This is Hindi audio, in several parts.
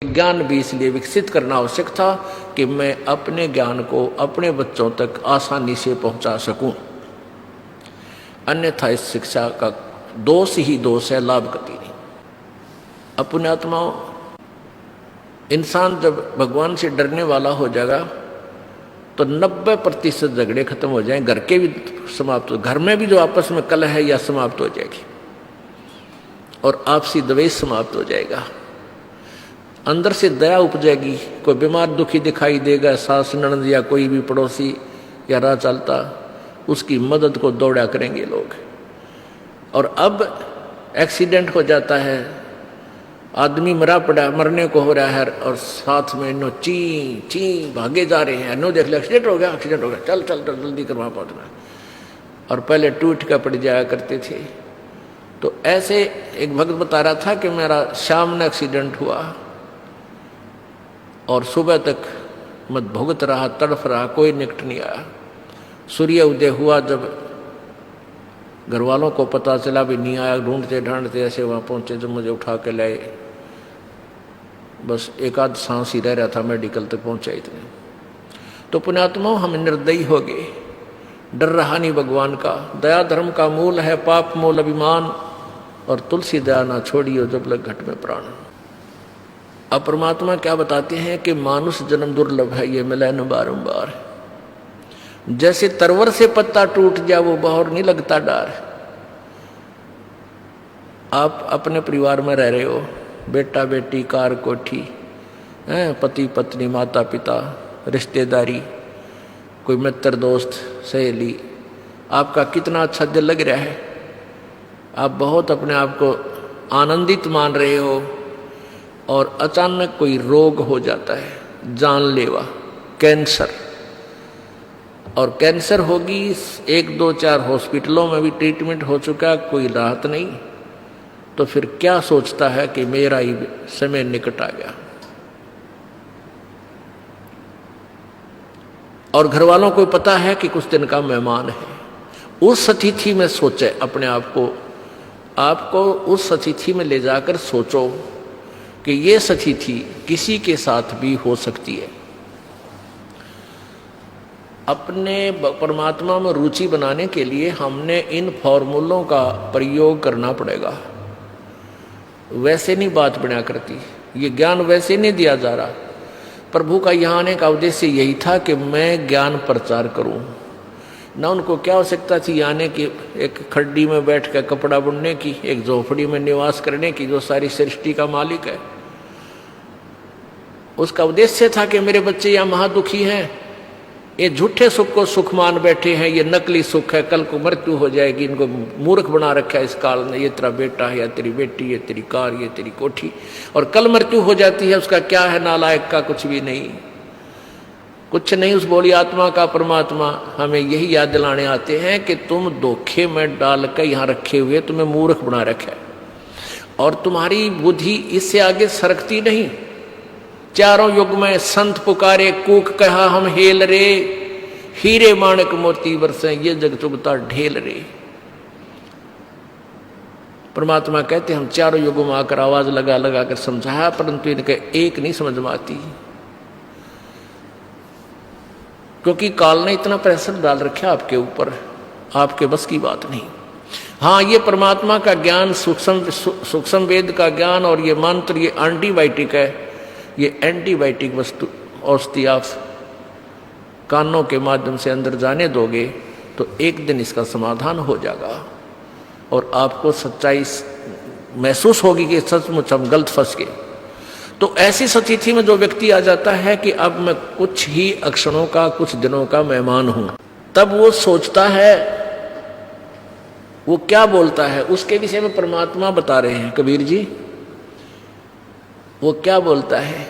ज्ञान भी इसलिए विकसित करना आवश्यक था कि मैं अपने ज्ञान को अपने बच्चों तक आसानी से पहुंचा सकूं। अन्यथा इस शिक्षा का दोष ही दोष है, लाभ कभी नहीं। अपने आत्माओं, इंसान जब भगवान से डरने वाला हो जाएगा तो 90% झगड़े खत्म हो जाएं, घर के भी समाप्त हो, घर में भी जो आपस में कलह है या समाप्त हो जाएगी और आपसी द्वेष समाप्त हो जाएगा। अंदर से दया उपजेगी। कोई बीमार दुखी दिखाई देगा, सास ननद या कोई भी पड़ोसी या राह चलता, उसकी मदद को दौड़ा करेंगे लोग। और अब एक्सीडेंट हो जाता है, आदमी मरा पड़ा, मरने को हो रहा है और साथ में नो ची ची भागे जा रहे हैं, नो देख ले एक्सीडेंट हो गया, एक्सीडेंट हो गया, चल चल चल जल्दी करवा पहुंचना। और पहले टूट का पड़ जाया करते थे। तो ऐसे एक भक्त बता रहा था कि मेरा शाम में एक्सीडेंट हुआ और सुबह तक मत भुगत रहा, तड़फ रहा, कोई निकट नहीं आया। सूर्य उदय हुआ, जब घर वालों को पता चला भी नहीं आया, ढूंढते ढांढते ऐसे वहाँ पहुँचे, जब मुझे उठा के लाए, बस एक आध सांस ही रह रहा था, मेडिकल तक पहुँचा इतने। तो पुण्यात्माओं, हम निर्दयी हो गए, डर रहा नहीं भगवान का। दया धर्म का मूल है, पाप मूल अभिमान, और तुलसी दया ना छोड़ियो जब लग घट में प्राण। अब परमात्मा क्या बताते हैं कि मानुष जन्म दुर्लभ है, ये मिला न बारंबार। जैसे तरवर से पत्ता टूट जाए वो बहुत नहीं लगता डर। आप अपने परिवार में रह रहे हो, बेटा बेटी, कार कोठी, पति पत्नी, माता पिता, रिश्तेदारी, कोई मित्र दोस्त सहेली, आपका कितना अच्छा दिल लग रहा है, आप बहुत अपने आप को आनंदित मान रहे हो, और अचानक कोई रोग हो जाता है जानलेवा, कैंसर। और कैंसर होगी, 1 2 4 हॉस्पिटलों में भी ट्रीटमेंट हो चुका, कोई राहत नहीं। तो फिर क्या सोचता है कि मेरा ही समय निकट आ गया। और घर वालों को पता है कि कुछ दिन का मेहमान है। उस स्थिति में सोचे अपने आप को, आपको उस स्थिति में ले जाकर सोचो कि ये स्थिति किसी के साथ भी हो सकती है। अपने परमात्मा में रुचि बनाने के लिए हमने इन फॉर्मूलों का प्रयोग करना पड़ेगा। वैसे नहीं बात बना करती, ये ज्ञान वैसे नहीं दिया जा रहा। प्रभु का यहाँ आने का उद्देश्य यही था कि मैं ज्ञान प्रचार करूं। ना उनको क्या आवश्यकता थी आने की, एक खड्डी में बैठ कर कपड़ा बुनने की, एक झोपड़ी में निवास करने की, जो सारी सृष्टि का मालिक है। उसका उद्देश्य था कि मेरे बच्चे यहाँ महादुखी हैं, ये झूठे सुख को सुख मान बैठे हैं, ये नकली सुख है, कल को मृत्यु हो जाएगी, इनको मूर्ख बना रखा है इस काल ने। ये तेरा बेटा है या तेरी बेटी, ये तेरी कार, ये तेरी कोठी, और कल मृत्यु हो जाती है, उसका क्या है, नालायक का कुछ भी नहीं, कुछ नहीं। उस बोली आत्मा का परमात्मा हमें यही याद दिलाने आते हैं कि तुम धोखे में डाल कर यहाँ रखे हुए तुम्हें मूर्ख बना रखा है, और तुम्हारी बुद्धि इससे आगे सरकती नहीं। चारों युग में संत पुकारे, कूक कहा हम हेल रे, हीरे माणक मोती बरसे, ये जग चुगता ढेल रे। परमात्मा कहते हम चारों युगों में आकर आवाज लगा लगा कर समझाया, परंतु इनके एक नहीं समझ में आती, क्योंकि काल ने इतना प्रेशर डाल रखा आपके ऊपर, आपके बस की बात नहीं। हाँ, ये परमात्मा का ज्ञान, सूक्ष्म वेद का ज्ञान और ये मंत्र, ये एंटीबायोटिक है, ये एंटीबायोटिक वस्तु औषधि आप कानों के माध्यम से अंदर जाने दोगे तो एक दिन इसका समाधान हो जाएगा और आपको सच्चाई महसूस होगी कि सचमुच हम गलत फंस गए। तो ऐसी स्थिति में जो व्यक्ति आ जाता है कि अब मैं कुछ ही अक्षणों का, कुछ दिनों का मेहमान हूं, तब वो सोचता है, वो क्या बोलता है, उसके विषय में परमात्मा बता रहे हैं कबीर जी। वो क्या बोलता है,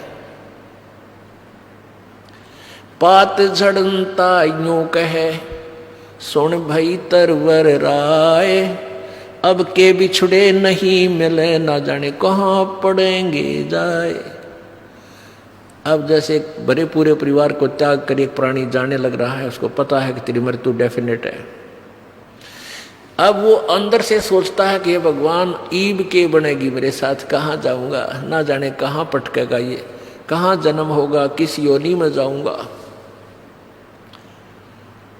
पात झड़ता यूं कहे, सुन भई तरवर राय, अब के बिछड़े नहीं मिले, ना जाने कहाँ पड़ेंगे जाए। अब जैसे बड़े पूरे परिवार को त्याग कर एक प्राणी जाने लग रहा है, उसको पता है कि तेरी मृत्यु डेफिनेट है, अब वो अंदर से सोचता है कि ये भगवान ईब के बनेगी मेरे साथ, कहाँ जाऊंगा, ना जाने कहाँ पटकेगा ये, कहाँ जन्म होगा, किस योनि में जाऊंगा।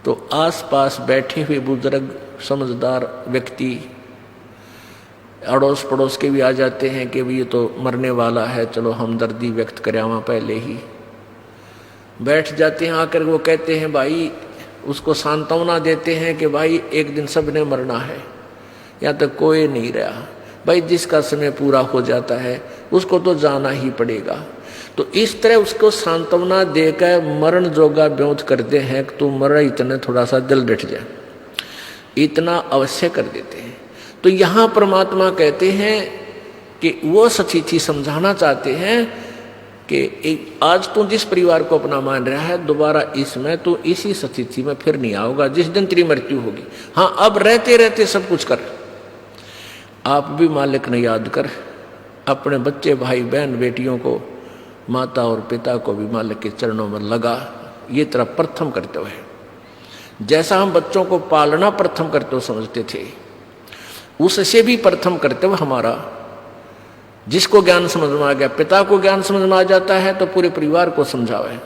तो आसपास बैठे हुए बुजुर्ग समझदार व्यक्ति अड़ोस पड़ोस के भी आ जाते हैं कि ये तो मरने वाला है, चलो हमदर्दी व्यक्त करें वहाँ पहले ही बैठ जाते हैं। आकर वो कहते हैं भाई, उसको सांत्वना देते हैं कि भाई एक दिन सब ने मरना है, यहाँ तक कोई नहीं रहा भाई, जिसका समय पूरा हो जाता है उसको तो जाना ही पड़ेगा। तो इस तरह उसको सांत्वना देकर मरण जोगा ब्योत करते हैं कि तू मर, इतने थोड़ा सा दिल डट जाए, इतना अवश्य कर देते हैं। तो यहाँ परमात्मा कहते हैं कि वो सचीथी समझाना चाहते हैं कि आज तू जिस परिवार को अपना मान रहा है, दोबारा इसमें तू इसी स्थिति में फिर नहीं आओगा जिस दिन तेरी मृत्यु होगी। हाँ, अब रहते रहते सब कुछ कर, आप भी मालिक ने याद कर, अपने बच्चे भाई बहन बेटियों को, माता और पिता को भी मालिक के चरणों में लगा। ये तेरा प्रथम कर्तव्य है। जैसा हम बच्चों को पालना प्रथम कर्तव्य समझते थे, उससे भी प्रथम कर्तव्य हमारा, जिसको ज्ञान समझ में आ गया, पिता को ज्ञान समझ में आ जाता है तो पूरे परिवार को समझावे।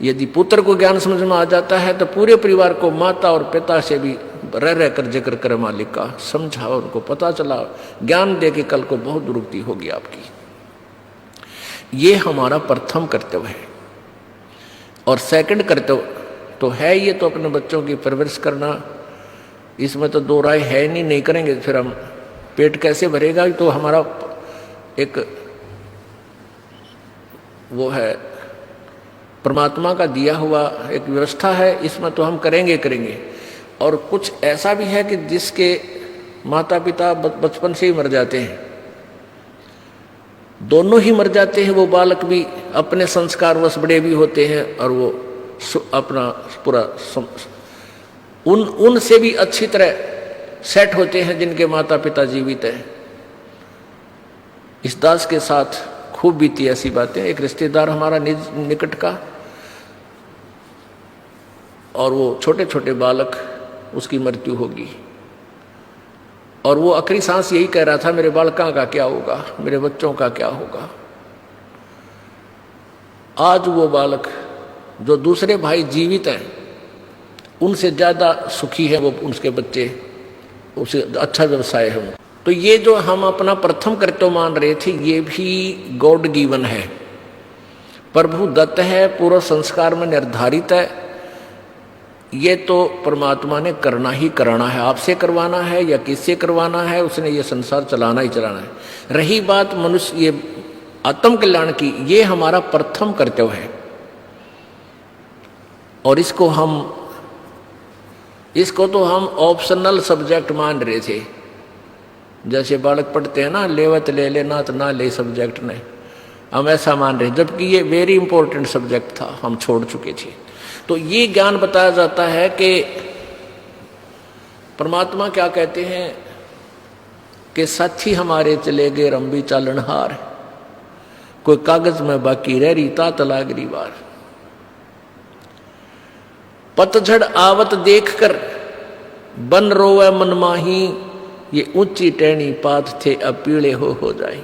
यदि पुत्र को ज्ञान समझ में आ जाता है तो पूरे परिवार को माता और पिता से भी रह कर जिक्र करे मालिक का, समझाओ, उनको पता चला, ज्ञान दे के कल को बहुत दुरुक्ति होगी आपकी। ये हमारा प्रथम कर्तव्य है। और सेकंड कर्तव्य तो है ये, तो अपने बच्चों की परवरिश करना, इसमें तो दो राय है नहीं करेंगे फिर हम पेट कैसे भरेगा। तो हमारा एक वो है परमात्मा का दिया हुआ एक व्यवस्था है, इसमें तो हम करेंगे। और कुछ ऐसा भी है कि जिसके माता पिता बचपन से ही मर जाते हैं, दोनों ही मर जाते हैं, वो बालक भी अपने संस्कारवश बड़े भी होते हैं और वो अपना पूरा उनसे भी अच्छी तरह सेट होते हैं जिनके माता पिता जीवित हैं। इस दास के साथ खूब बीती ऐसी बातें। एक रिश्तेदार हमारा निकट का, और वो छोटे छोटे बालक, उसकी मृत्यु होगी, और वो आखिरी सांस यही कह रहा था, मेरे बालकों का क्या होगा, मेरे बच्चों का क्या होगा। आज वो बालक जो दूसरे भाई जीवित हैं उनसे ज्यादा सुखी है वो उसके बच्चे, उसे अच्छा व्यवसाय है। तो ये जो हम अपना प्रथम कर्तव्य मान रहे थे, ये भी गॉड गिवन है, प्रभु दत्त है, पूर्व संस्कार में निर्धारित है। ये तो परमात्मा ने करना ही कराना है, आपसे करवाना है या किससे करवाना है, उसने ये संसार चलाना ही चलाना है। रही बात मनुष्य ये आत्म कल्याण की, ये हमारा प्रथम कर्तव्य है। और इसको तो हम ऑप्शनल सब्जेक्ट मान रहे थे। जैसे बालक पढ़ते हैं ना, लेवत ले लेना तो ना ले सब्जेक्ट ने, हम ऐसा मान रहे, जबकि ये वेरी इंपॉर्टेंट सब्जेक्ट था, हम छोड़ चुके थे। तो ये ज्ञान बताया जाता है कि परमात्मा क्या कहते हैं कि साथी हमारे चले गए रंबी चालनहार, कोई कागज में बाकी रह रही तात लागरी बार। पतझड़ आवत देखकर बन रोवे मन माही, ये ऊंची टहनी पात थे अब पीले हो जाए।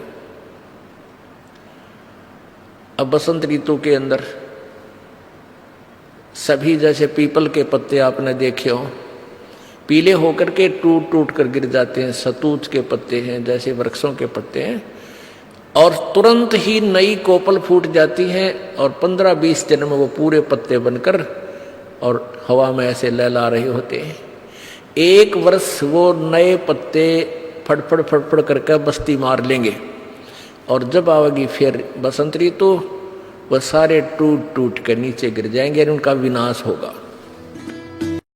अब बसंत ऋतु के अंदर सभी जैसे पीपल के पत्ते आपने देखे हो, पीले होकर के टूट टूट कर गिर जाते हैं। सतूत के पत्ते हैं जैसे वृक्षों के पत्ते हैं, और तुरंत ही नई कोपल फूट जाती है और 15-20 दिन में वो पूरे पत्ते बनकर और हवा में ऐसे लहला रहे होते हैं। एक वर्ष वो नए पत्ते फड़फड़ फड़फड़ करके बस्ती मार लेंगे, और जब आवेगी फिर बसंत ऋतु, वह सारे टूट टूट कर नीचे गिर जाएंगे और उनका विनाश होगा।